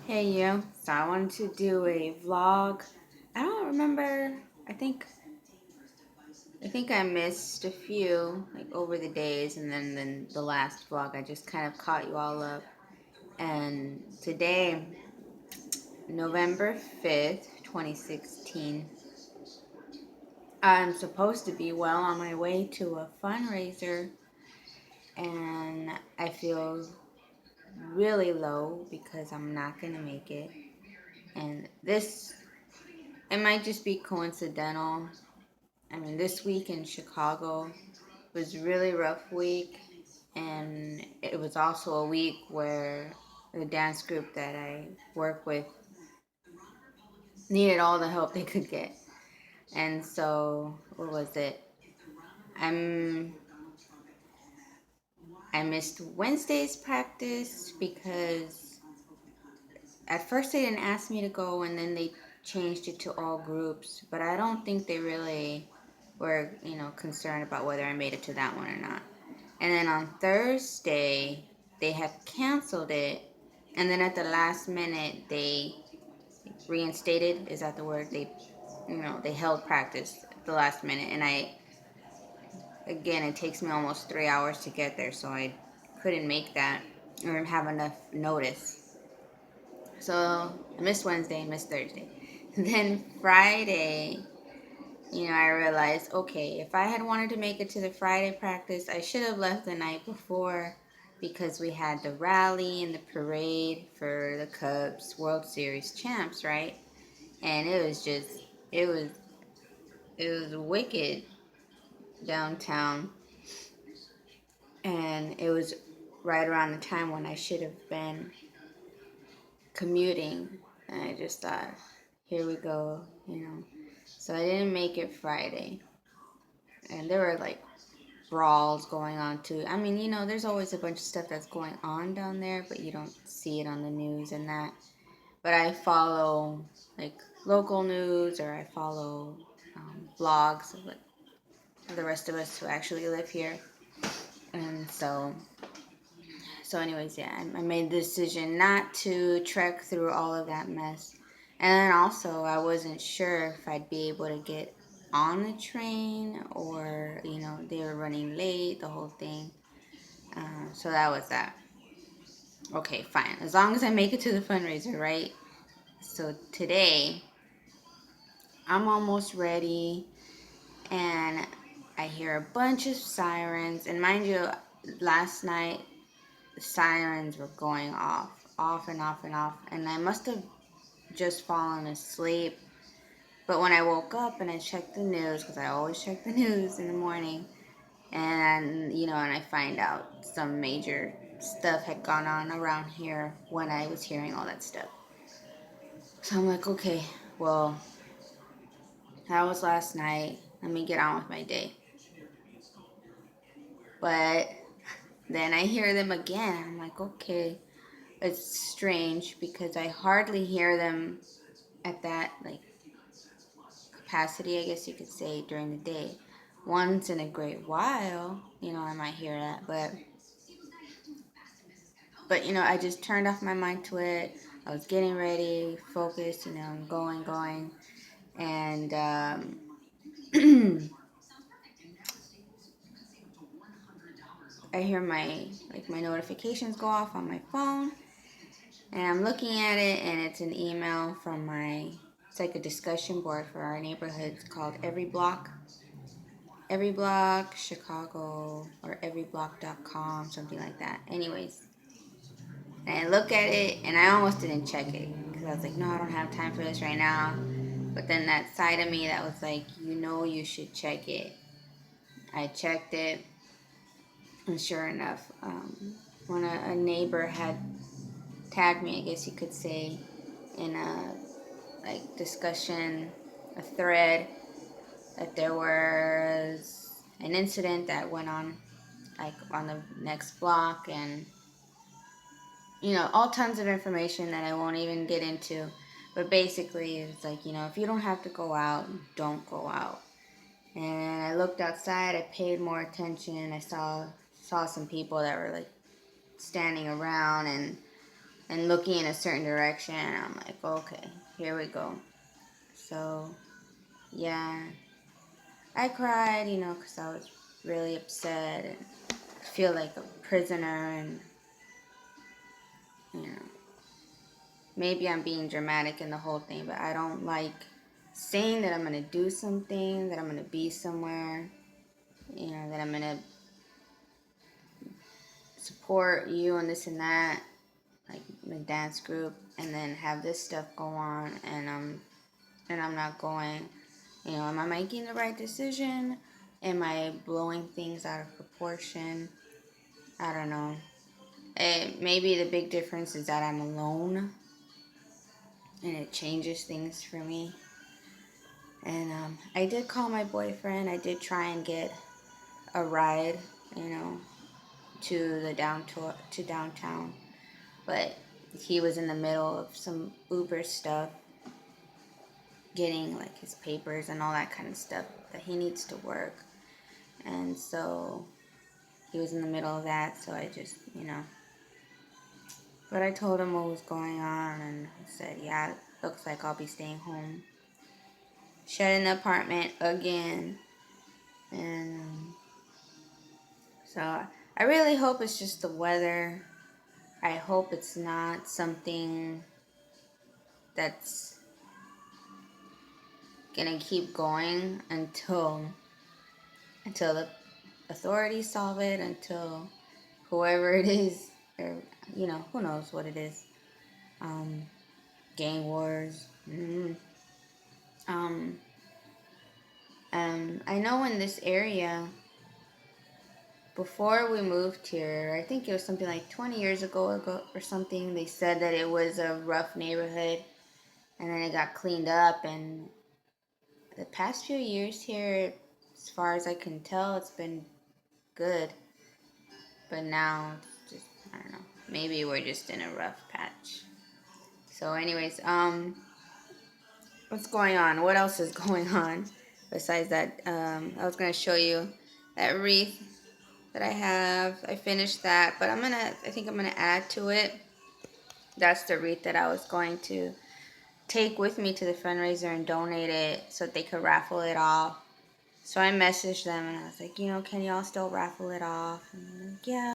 Hey you. So I wanted to do a vlog. I don't remember. I think I think I missed a few like over the days, and then the last vlog I just kind of caught you all up. And today, November 5th, 2016, I'm supposed to be well on my way to a fundraiser, and I feel really low because I'm not going to make it. And this, it might just be coincidental. I mean, this week in Chicago was a really rough week, and it was also a week where the dance group that I work with needed all the help they could get. And so, what was it? I'm I missed Wednesday's practice because at first they didn't ask me to go, and then they changed it to all groups. But I don't think they really were, concerned about whether I made it to that one or not. And then on Thursday, they had canceled it. And then at the last minute, they reinstated. Is that the word? They held practice at the last minute. And again, it takes me almost 3 hours to get there. So I couldn't make that or have enough notice. So I missed Wednesday, missed Thursday. Then Friday, I realized, okay, if I had wanted to make it to the Friday practice, I should have left the night before because we had the rally and the parade for the Cubs World Series champs, right? And it was, it was wicked downtown, and it was right around the time when I should have been commuting, and I just thought, here we go. So I didn't make it Friday, and there were like brawls going on too. I mean, there's always a bunch of stuff that's going on down there, but you don't see it on the news and that. But I follow like local news, or I follow blogs of like the rest of us who actually live here. And anyways, yeah, I made the decision not to trek through all of that mess. And then also, I wasn't sure if I'd be able to get on the train, or they were running late, the whole thing. So that was that. Okay, fine. As long as I make it to the fundraiser, right? So today, I'm almost ready, and I hear a bunch of sirens. And mind you, last night, the sirens were going off and off and off. And I must have just fallen asleep. But when I woke up and I checked the news, because I always check the news in the morning, and I find out some major stuff had gone on around here when I was hearing all that stuff. So I'm like, okay, well, that was last night. Let me get on with my day. But then I hear them again. I'm like, okay, it's strange because I hardly hear them at that like capacity, I guess you could say, during the day. Once in a great while, I might hear that, but I just turned off my mind to it. I was getting ready, focused, going, and I hear my notifications go off on my phone, and I'm looking at it, and it's an email from it's like a discussion board for our neighborhood. It's called Every Block Chicago, or everyblock.com, something like that. Anyways, and I look at it, and I almost didn't check it because I was like, no, I don't have time for this right now. But then that side of me that was like, you should check it. I checked it, and sure enough, when a neighbor had tagged me, I guess you could say, in a like discussion, a thread, that there was an incident that went on like on the next block, and all tons of information that I won't even get into. But basically, it's like, if you don't have to go out, don't go out. And I looked outside, I paid more attention, I saw some people that were like standing around, and and looking in a certain direction. I'm like, okay, here we go. So, yeah, I cried, because I was really upset and feel like a prisoner, and, you know, maybe I'm being dramatic in the whole thing, but I don't like saying that I'm going to do something, that I'm going to be somewhere, that I'm going to support you and this and that, like my dance group, and then have this stuff go on, and I'm not going. Am I making the right decision? Am I blowing things out of proportion? I don't know. Maybe the big difference is that I'm alone, and it changes things for me. And I did call my boyfriend. I did try and get a ride, to the downtown, but he was in the middle of some Uber stuff, getting like his papers and all that kind of stuff that he needs to work, and so he was in the middle of that. So I just, but I told him what was going on, and he said, "Yeah, it looks like I'll be staying home." Shut in the apartment again, and so I really hope it's just the weather. I hope it's not something that's gonna keep going until the authorities solve it, until whoever it is, or who knows what it is. Um, Gang wars. Um, I know in this area, before we moved here, I think it was something like 20 years ago or something, they said that it was a rough neighborhood, and then it got cleaned up. And the past few years here, as far as I can tell, it's been good. But now, it's just, I don't know. Maybe we're just in a rough patch. So, anyways, what's going on? What else is going on besides that? I was gonna show you that wreath that I have. I finished that, but I think I'm gonna add to it. That's the wreath that I was going to take with me to the fundraiser and donate it so that they could raffle it off. So I messaged them and I was like, can y'all still raffle it off? And they're like, yeah.